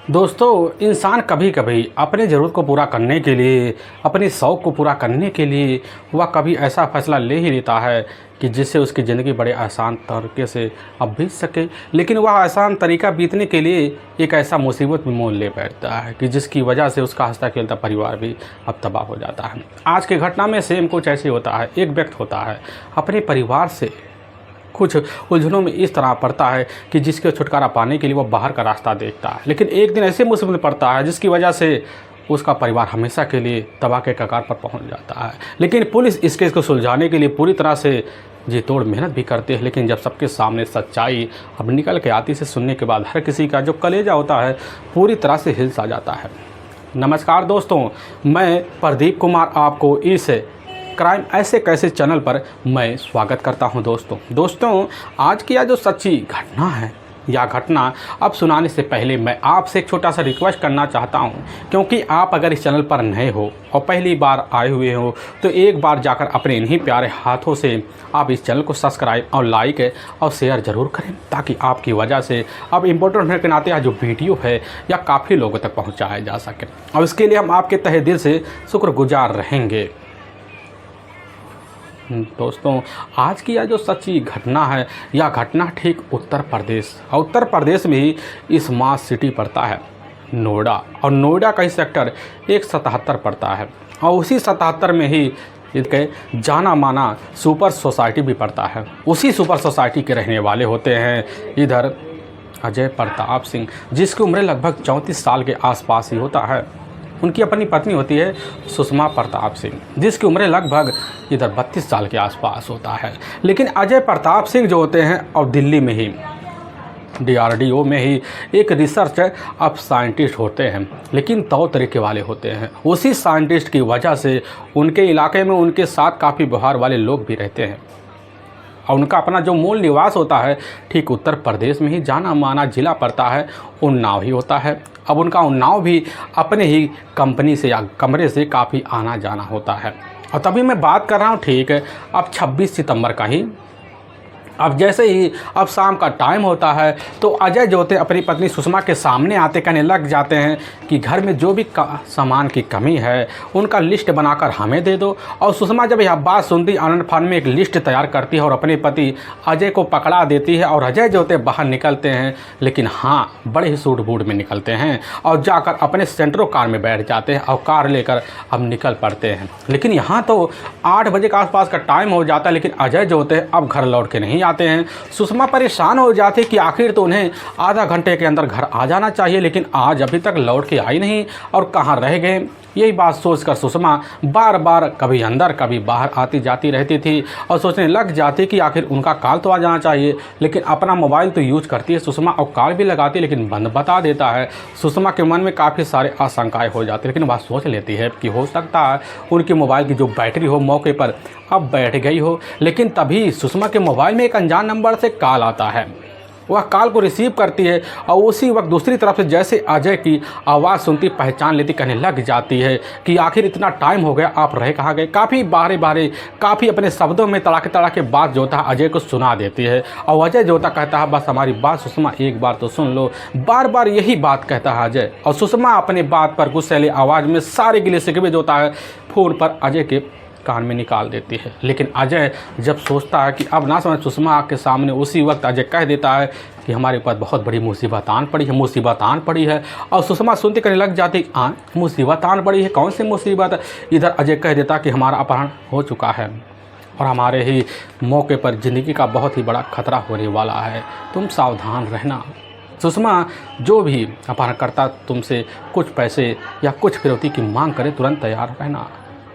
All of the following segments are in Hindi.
दोस्तों, इंसान कभी कभी अपने ज़रूरत को पूरा करने के लिए, अपने शौक़ को पूरा करने के लिए वह कभी ऐसा फ़ैसला ले ही लेता है कि जिससे उसकी ज़िंदगी बड़े आसान तरीके से अब बीत सके। लेकिन वह आसान तरीका बीतने के लिए एक ऐसा मुसीबत में मोल ले बैठता है कि जिसकी वजह से उसका हंसता खेलता परिवार भी अब तबाह हो जाता है। आज की घटना में सेम कुछ ऐसे होता है। एक व्यक्ति होता है, अपने परिवार से कुछ उलझनों में इस तरह पड़ता है कि जिसके छुटकारा पाने के लिए वो बाहर का रास्ता देखता है। लेकिन एक दिन ऐसे मुसीबत में पड़ता है जिसकी वजह से उसका परिवार हमेशा के लिए तबाह के कगार पर पहुंच जाता है। लेकिन पुलिस इस केस को सुलझाने के लिए पूरी तरह से जी तोड़ मेहनत भी करती है। लेकिन जब सबके सामने सच्चाई अब निकल के आती, से सुनने के बाद हर किसी का जो कलेजा होता है पूरी तरह से हिल सा जाता है। नमस्कार दोस्तों, मैं प्रदीप कुमार आपको इस क्राइम ऐसे कैसे चैनल पर मैं स्वागत करता हूं। दोस्तों आज की यह जो सच्ची घटना है, यह घटना अब सुनाने से पहले मैं आपसे एक छोटा सा रिक्वेस्ट करना चाहता हूं, क्योंकि आप अगर इस चैनल पर नए हो और पहली बार आए हुए हो तो एक बार जाकर अपने इन्हीं प्यारे हाथों से आप इस चैनल को सब्सक्राइब और लाइक और शेयर ज़रूर करें, ताकि आपकी वजह से अब इम्पोर्टेंट होने के नाते यह जो वीडियो है या काफ़ी लोगों तक पहुँचाया जा सके। और इसके लिए हम आपके तहे दिल से शुक्रगुजार रहेंगे। दोस्तों आज की यह जो सच्ची घटना है, यह घटना ठीक उत्तर प्रदेश में ही इस स्मार्ट सिटी पड़ता है नोएडा, और नोएडा का ही सेक्टर 177 पड़ता है। और उसी 77 में ही इनके जाना माना सुपर सोसाइटी भी पड़ता है। उसी सुपर सोसाइटी के रहने वाले होते हैं इधर अजय प्रताप सिंह, जिसकी उम्र लगभग 34 साल के आसपास ही होता है। उनकी अपनी पत्नी होती है सुषमा प्रताप सिंह, जिसकी उम्र लगभग इधर 32 साल के आसपास होता है। लेकिन अजय प्रताप सिंह जो होते हैं और दिल्ली में ही DRDO में ही एक रिसर्च अब साइंटिस्ट होते हैं, लेकिन तौर तरीके वाले होते हैं। उसी साइंटिस्ट की वजह से उनके इलाके में उनके साथ काफ़ी व्यवहार वाले लोग भी रहते हैं। और उनका अपना जो मूल निवास होता है ठीक उत्तर प्रदेश में ही जाना माना ज़िला पड़ता है उन्नाव ही होता है। अब उनका उन्नाव भी अपने ही कंपनी से या कमरे से काफ़ी आना जाना होता है। और तभी मैं बात कर रहा हूँ ठीक है अब 26 सितंबर का ही। अब जैसे ही अब शाम का टाइम होता है तो अजय जो होते अपनी पत्नी सुषमा के सामने आते कहने लग जाते हैं कि घर में जो भी सामान की कमी है उनका लिस्ट बनाकर हमें दे दो। और सुषमा जब यह बात सुनती आनंद फान में एक लिस्ट तैयार करती है और अपने पति अजय को पकड़ा देती है। और अजय जो होते बाहर निकलते हैं, लेकिन हाँ बड़े ही सूट बूट में निकलते हैं और जाकर अपने सेंट्रो कार में बैठ जाते हैं और कार लेकर अब निकल पड़ते हैं। लेकिन यहाँ तो 8 बजे के आसपास का टाइम हो जाता है, लेकिन अजय जो होते हैं अब घर लौट के नहीं आते हैं। सुषमा परेशान हो जाती कि आखिर तो उन्हें आधा घंटे के अंदर घर आ जाना चाहिए, लेकिन आज अभी तक लौट के आई नहीं और कहाँ रह गए। यही बात सोचकर सुषमा बार बार कभी अंदर कभी बाहर आती जाती रहती थी और सोचने लग जाती कि आखिर उनका कॉल तो आ जाना चाहिए। लेकिन अपना मोबाइल तो यूज करती है सुषमा और कॉल भी लगाती, लेकिन बंद बता देता है। सुषमा के मन में काफ़ी सारे आशंकाएं हो जाती है, लेकिन वह सोच लेती है कि हो सकता है उनके मोबाइल की जो बैटरी हो मौके पर अब बैठ गई हो। लेकिन तभी सुषमा के मोबाइल में एक अनजान नंबर से कॉल आता है। वह कॉल को रिसीव करती है और उसी वक्त दूसरी तरफ से जैसे अजय की आवाज़ सुनती पहचान लेती, कहने लग जाती है कि आखिर इतना टाइम हो गया, आप रह कहाँ गए। काफ़ी बारे काफ़ी अपने शब्दों में तड़ाके बात जो था अजय को सुना देती है। और अजय जो था कहता है बस हमारी बात सुषमा एक बार तो सुन लो। बार बार यही बात कहता है अजय। और सुषमा अपने बात पर गुस्सैली आवाज़ में सारे गिले शिकवे जो होता है फ़ोन पर अजय के कान में निकाल देती है। लेकिन अजय जब सोचता है कि अब ना समझ सुषमा के सामने, उसी वक्त अजय कह देता है कि हमारे ऊपर बहुत बड़ी मुसीबत आन पड़ी है। और सुषमा सुनते कहने लग जाती मुसीबत आन पड़ी है, कौन सी मुसीबत। इधर अजय कह देता कि हमारा अपहरण हो चुका है और हमारे ही मौके पर ज़िंदगी का बहुत ही बड़ा खतरा होने वाला है, तुम सावधान रहना। सुषमा जो भी अपहरणकर्ता तुमसे कुछ पैसे या कुछ फिरौती की मांग करे तुरंत तैयार रहना।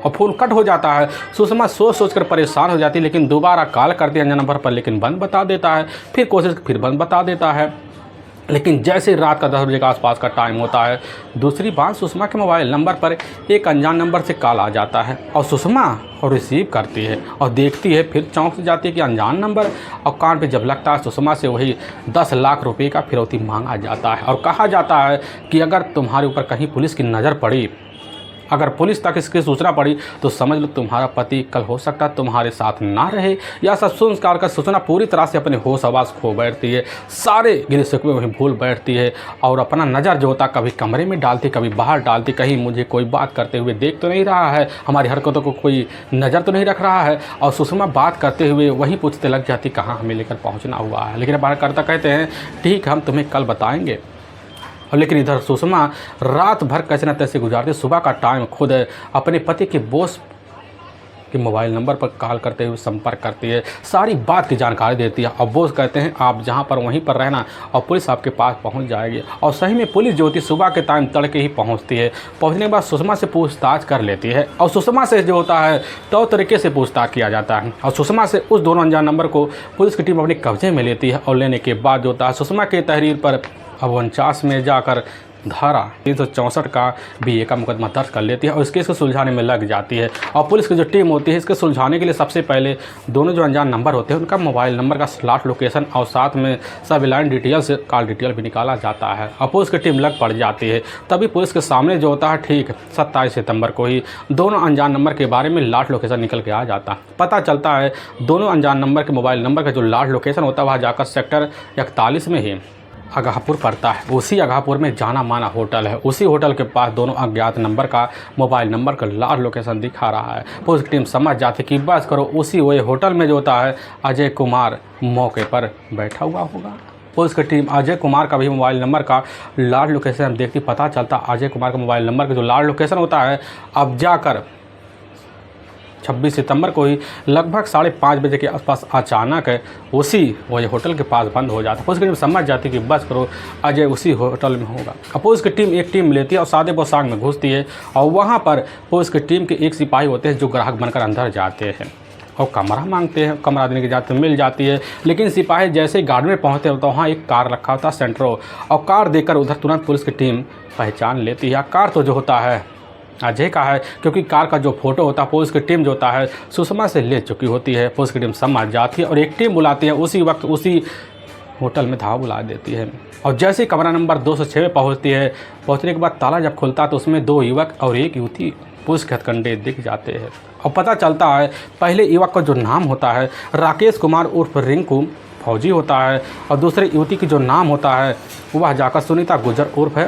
और फ़ोन कट हो जाता है। सुषमा सोच कर परेशान हो जाती है, लेकिन दोबारा कॉल करती है अनजान नंबर पर, लेकिन बंद बता देता है। फिर कोशिश फिर बंद बता देता है। लेकिन जैसे रात का 10 बजे के आसपास का टाइम होता है, दूसरी बार सुषमा के मोबाइल नंबर पर एक अनजान नंबर से कॉल आ जाता है। और सुषमा और रिसीव करती है और देखती है, फिर चौंक से जाती है कि अनजान नंबर। और कान पे जब लगता है सुषमा से वही 10 लाख रुपए का फिरौती मांगा जाता है और कहा जाता है कि अगर तुम्हारे ऊपर कहीं पुलिस की नज़र पड़ी अगर पुलिस तक इसकी सूचना पड़ी तो समझ लो तुम्हारा पति कल हो सकता है तुम्हारे साथ ना रहे, या सब संस्कार का सूचना पूरी तरह से अपने होश आवास खो बैठती है, सारे गिले शिकवे वहीं भूल बैठती है और अपना नज़र जो होता कभी कमरे में डालती कभी बाहर डालती, कहीं मुझे कोई बात करते हुए देख तो नहीं रहा है, हमारी हरकतों को कोई नज़र तो नहीं रख रहा है। और सुषमा बात करते हुए वहीं पूछते लग जाती कहाँ हमें लेकर पहुँचना हुआ है। लेकिन बाहर करता कहते हैं ठीक हम तुम्हें कल बताएंगे। और लेकिन इधर सुषमा रात भर कैसे न तैसे गुजारती, सुबह का टाइम खुद अपने पति के बॉस के मोबाइल नंबर पर कॉल करते हुए संपर्क करती है, सारी बात की जानकारी देती है। और बॉस कहते हैं आप जहां पर वहीं पर रहना और पुलिस आपके पास पहुंच जाएगी। और सही में पुलिस जो होती सुबह के टाइम तड़के ही पहुंचती है। पहुंचने के बाद सुषमा से पूछताछ कर लेती है और सुषमा से जो होता है तो तरीके से पूछताछ किया जाता है और सुषमा से उस दोनों अनजान नंबर को पुलिस की टीम अपने कब्जे में लेती है। और लेने के बाद जो होता है सुषमा के तहरीर पर अब 49 में जाकर धारा 364 का BA का मुकदमा दर्ज कर लेती है और इस केस को सुलझाने में लग जाती है। और पुलिस की जो टीम होती है इसके सुलझाने के लिए सबसे पहले दोनों जो अनजान नंबर होते हैं उनका मोबाइल नंबर का स्लॉट लोकेशन और साथ में सब लाइन डिटेल से कॉल डिटेल भी निकाला जाता है और पुलिस की टीम लग पड़ जाती है। तभी पुलिस के सामने जो होता है ठीक 27 सितंबर को ही दोनों अनजान नंबर के बारे में लाट लोकेशन निकल के आ जाता है। पता चलता है दोनों अनजान नंबर के मोबाइल नंबर का जो लाट लोकेशन होता है वहाँ जाकर सेक्टर 41 में ही अगाहपुर पड़ता है। उसी अगाहपुर में जाना माना होटल है, उसी होटल के पास दोनों अज्ञात नंबर का मोबाइल नंबर का लास्ट लोकेशन दिखा रहा है। पुलिस की टीम समझ जाती कि बस करो उसी वही होटल में जो होता है अजय कुमार मौके पर बैठा हुआ होगा। पुलिस की टीम अजय कुमार का भी मोबाइल नंबर का लास्ट लोकेशन हम देखती, पता चलता अजय कुमार का मोबाइल नंबर का जो लास्ट लोकेशन होता है अब जाकर 26 सितंबर को ही लगभग 5:30 बजे के आसपास अचानक उसी वही होटल के पास बंद हो जाता है। पुलिस की टीम समझ जाती कि बस करो अजय उसी होटल में होगा। अब पुलिस की टीम एक टीम लेती है और सादे पोशाक में घुसती है और वहाँ पर पुलिस की टीम के एक सिपाही होते हैं जो ग्राहक बनकर अंदर जाते हैं और कमरा मांगते हैं। कमरा देने के जाते मिल जाती है, लेकिन सिपाही जैसे ही गार्ड में पहुँचते हैं तो वहाँ एक कार रखा होता है सेंट्रो, और कार देखकर उधर तुरंत पुलिस की टीम पहचान लेती है। कार तो जो होता है अजय का है, क्योंकि कार का जो फोटो होता है पुलिस की टीम जो होता है सुषमा से ले चुकी होती है। पुलिस की टीम समझ जाती है और एक टीम बुलाती है, उसी वक्त उसी होटल में धावा बुला देती है। और जैसे ही कमरा नंबर 206 में पहुंचती है, पहुंचने के बाद ताला जब खुलता है तो उसमें 2 युवक और एक युवती पुलिस के हथकंडे दिख जाते हैं। और पता चलता है पहले युवक का जो नाम होता है राकेश कुमार उर्फ रिंकू फौजी होता है और दूसरे युवती की जो नाम होता है वह जाकर सुनीता गुजर उर्फ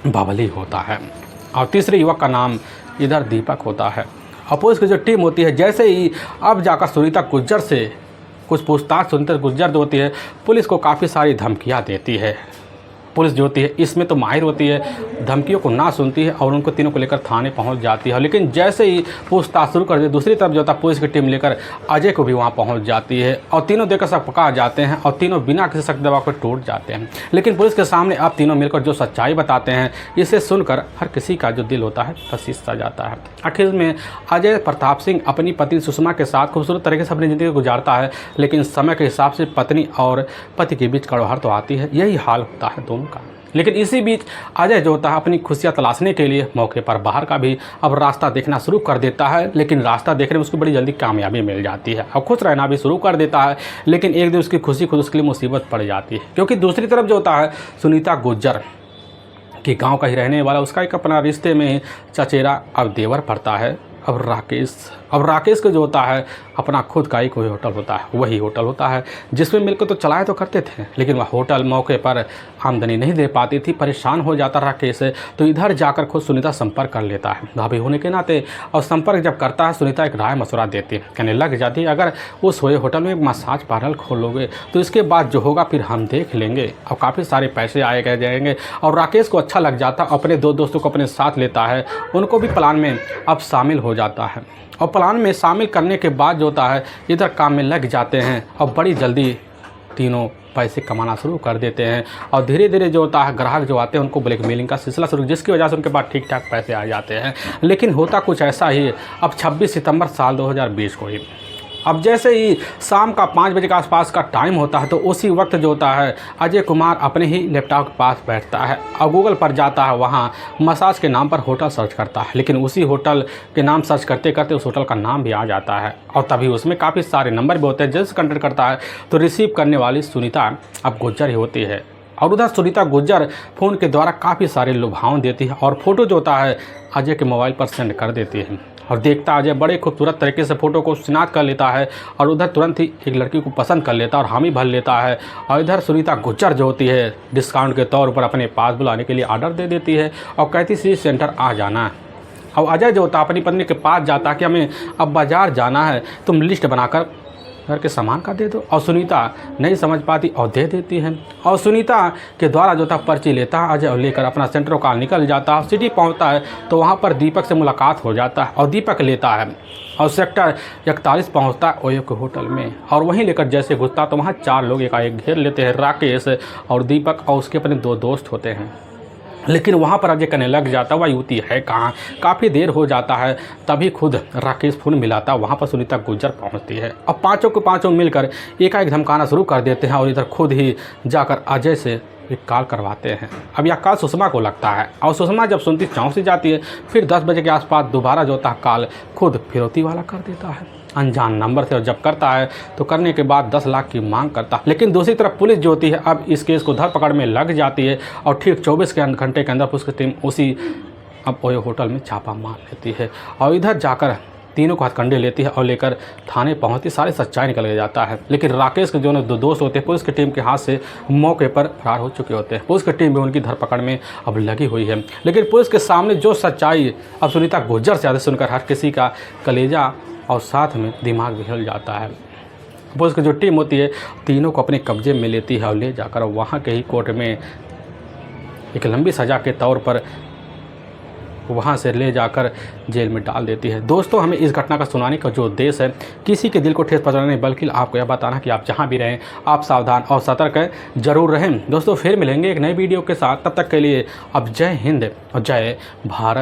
बावली होता है और तीसरे युवक का नाम इधर दीपक होता है। और पुलिस की जो टीम होती है जैसे ही अब जाकर सुनीता गुज्जर से कुछ पूछताछ, सुनीता गुज्जर जो होती है पुलिस को काफ़ी सारी धमकियां देती है। पुलिस जो होती है इसमें तो माहिर होती है, धमकियों को ना सुनती है और उनको तीनों को लेकर थाने पहुंच जाती है। लेकिन जैसे ही पूछताछ शुरू कर दी दूसरी तरफ जो होता है पुलिस की टीम लेकर अजय को भी वहां पहुंच जाती है और तीनों देखकर सब पका जाते हैं और तीनों बिना किसी सख्त दबाव पर टूट जाते हैं। लेकिन पुलिस के सामने अब तीनों मिलकर जो सच्चाई बताते हैं इसे सुनकर हर किसी का जो दिल होता है फसीस सा जाता है। आखिर में अजय प्रताप सिंह अपनी पत्नी सुषमा के साथ खूबसूरत तरीके से अपनी ज़िंदगी गुजारता है, लेकिन समय के हिसाब से पत्नी और पति के बीच कड़वाहट तो आती है। यही हाल होता है दोनों का। लेकिन इसी बीच अजय जो होता है अपनी खुशियाँ तलाशने के लिए मौके पर बाहर का भी अब रास्ता देखना शुरू कर देता है। लेकिन रास्ता देखने में उसको बड़ी जल्दी कामयाबी मिल जाती है और खुश रहना भी शुरू कर देता है। लेकिन एक दिन उसकी खुशी खुद उसके लिए मुसीबत पड़ जाती है, क्योंकि दूसरी तरफ जो होता है सुनीता गुज्जर कि गांव का ही रहने वाला उसका एक अपना रिश्ते में चचेरा अब देवर पड़ता है। अब राकेश का जो होता है अपना खुद का ही कोई होटल होता है, वही होटल होता है जिसमें मिलकर तो चलाए तो करते थे, लेकिन वह होटल मौके पर आमदनी नहीं दे पाती थी। परेशान हो जाता राकेश, तो इधर जाकर खुद सुनीता संपर्क कर लेता है भाभी होने के नाते। और संपर्क जब करता है सुनीता एक राय मशवरा देती है, कहने लग जाती है अगर उस होटल में मसाज पार्लर खोलोगे तो इसके बाद जो होगा फिर हम देख लेंगे और काफ़ी सारे पैसे आए जाएंगे। और राकेश को अच्छा लग जाता, अपने 2 दोस्तों को अपने साथ लेता है, उनको भी प्लान में अब शामिल हो जाता है। और प्लान में शामिल करने के बाद जो होता है इधर काम में लग जाते हैं और बड़ी जल्दी तीनों पैसे कमाना शुरू कर देते हैं। और धीरे धीरे जो होता है ग्राहक जो आते हैं उनको ब्लैकमेलिंग का सिलसिला शुरू, जिसकी वजह से उनके पास ठीक ठाक पैसे आ जाते हैं। लेकिन होता कुछ ऐसा ही अब 26 सितंबर साल 2020 को ही अब जैसे ही शाम का 5 बजे के आसपास का टाइम होता है तो उसी वक्त जो होता है अजय कुमार अपने ही लैपटॉप के पास बैठता है और गूगल पर जाता है, वहाँ मसाज के नाम पर होटल सर्च करता है। लेकिन उसी होटल के नाम सर्च करते करते उस होटल का नाम भी आ जाता है और तभी उसमें काफ़ी सारे नंबर भी होते हैं। जैसे कंटेक्ट करता है तो रिसीव करने वाली सुनीता अब गुज्जर ही होती है। और उधर सुनीता गुर्जर फ़ोन के द्वारा काफ़ी सारे लुभावन देती है और फ़ोटो जो होता है अजय के मोबाइल पर सेंड कर देती है और देखता अजय बड़े खूबसूरत तरीके से फ़ोटो को शिनाख्त कर लेता है और उधर तुरंत ही एक लड़की को पसंद कर लेता है और हामी भर लेता है। और इधर सुनीता गुर्जर जो होती है डिस्काउंट के तौर पर अपने पास बुलाने के लिए ऑर्डर दे देती है और कहती सिटी सेंटर आ जाना है। और अजय जो होता है अपनी पत्नी के पास जाता कि हमें अब बाज़ार जाना है, तुम लिस्ट बनाकर घर के सामान का दे दो। और सुनीता नहीं समझ पाती और दे देती है और सुनीता के द्वारा जो था पर्ची लेता है अजय और लेकर अपना सेंट्रो कार निकल जाता है। सिटी पहुंचता है तो वहां पर दीपक से मुलाकात हो जाता है और दीपक लेता है और सेक्टर 41 पहुंचता है ओयो के होटल में और वहीं लेकर जैसे घुसता तो वहाँ 4 लोग एकाएक घेर लेते हैं। राकेश और दीपक और उसके अपने 2 दोस्त होते हैं, लेकिन वहाँ पर अजय कहने लग जाता वह युवती है कहाँ। काफ़ी देर हो जाता है तभी खुद राकेश फ़ोन मिलाता, वहाँ पर सुनीता गुर्जर पहुँचती है। अब पाँचों के पाँचों मिलकर एकाएक धमकाना शुरू कर देते हैं और इधर खुद ही जाकर अजय से एक कॉल करवाते हैं। अब यह कॉल सुषमा को लगता है और सुषमा जब सुनती चौंक सी जाती है। फिर 10 बजे के आसपास दोबारा जो होता है कॉल खुद फिरौती वाला कर देता है अनजान नंबर से और जब करता है तो करने के बाद 10 लाख की मांग करता है। लेकिन दूसरी तरफ पुलिस जो होती है अब इस केस को धरपकड़ में लग जाती है और ठीक 24 घंटे के अंदर पुलिस की टीम उसी अब ओयो होटल में छापा मार लेती है और इधर जाकर तीनों को हथकंडे लेती है और लेकर थाने पहुंचती, सारी सच्चाई निकल के जाता है। लेकिन राकेश के जो 2 दोस्त होते हैं पुलिस की टीम के हाथ से मौके पर फरार हो चुके होते हैं। पुलिस की टीम भी उनकी धरपकड़ में अब लगी हुई है। लेकिन पुलिस के सामने जो सच्चाई अब सुनीता गुर्जर से ज़्यादा सुनकर हर किसी का कलेजा और साथ में दिमाग भी हिल जाता है। पुलिस की जो टीम होती है तीनों को अपने कब्जे में लेती है और ले जाकर वहाँ के ही कोर्ट में एक लंबी सज़ा के तौर पर वहाँ से ले जाकर जेल में डाल देती है। दोस्तों, हमें इस घटना का सुनाने का जो उद्देश्य है किसी के दिल को ठेस पहुंचाना नहीं, बल्कि आपको यह बताना कि आप जहाँ भी रहें आप सावधान और सतर्क जरूर रहें। दोस्तों, फिर मिलेंगे एक नई वीडियो के साथ, तब तक के लिए अब जय हिंद और जय भारत।